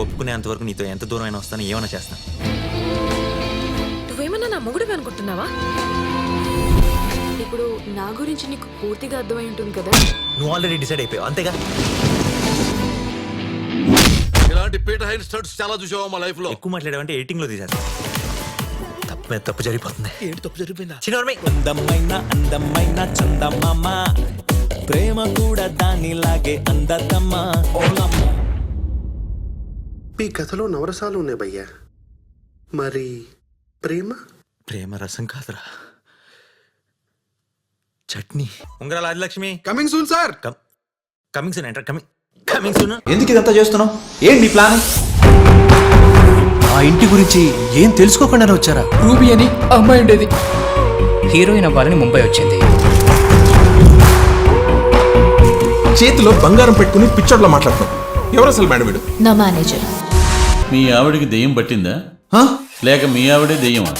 ఒప్పుకునేంత వరకు నీతో ఎంత దూరం అయినా వస్తాను, ఏమైనా చేస్తాను. నువ్వేమన్నా నా మొగుడివి అనుకుంటున్నావా? ఇప్పుడు నా గురించి నీకు పూర్తిగా అర్థమై ఉంటుంది కదా. నువ్వు ఆల్రెడీ డిసైడ్ అయిపోయావు అంతేగా. ఇలాంటి పీట హైన్ స్టడ్స్ చాలా చూసావా మా లైఫ్ లో. ఎక్కువ మాట్లాడావంటే ఎడిటింగ్ లో తీసేస్తా. తప్పు మీద తప్పు జరిగిపోతుంది. ఏంటి తప్పు జరిగిపోయిందా? చిన్నోర్మై. అందమైన అందమైన చందమామ, ప్రేమ కూడా దానిలాగే అందతమ్మ. మీ కథలో నవరసాలు ఉన్నాయి భయ్యా, మరి ప్రేమ? ప్రేమ రసం కాదురా, చట్నీ. ఉంగరాల Adilakshmi. Coming soon sir. Coming soon enter. Coming soon. ఎందుకు ఇదంతా చేస్తున్నావు? ఏంటి నీ ప్లాన్? ఆ ఇంటి గురించి ఏం తెలుసుకోకుండానే వచ్చారా? రూబీ అని అమ్మాయి ఉండేది. హీరోయిన్ అవ్వాలని ముంబై వచ్చింది. చేతిలో బంగారం పెట్టుకుని పిచ్చోడ్లో మాట్లాడుతాం. ఎవరు అసలు మేడం వీడు? నా మేనేజర్. మీ ఆవిడికి దెయ్యం పట్టిందా ఆ? లేక మీ ఆవిడే దెయ్యమా?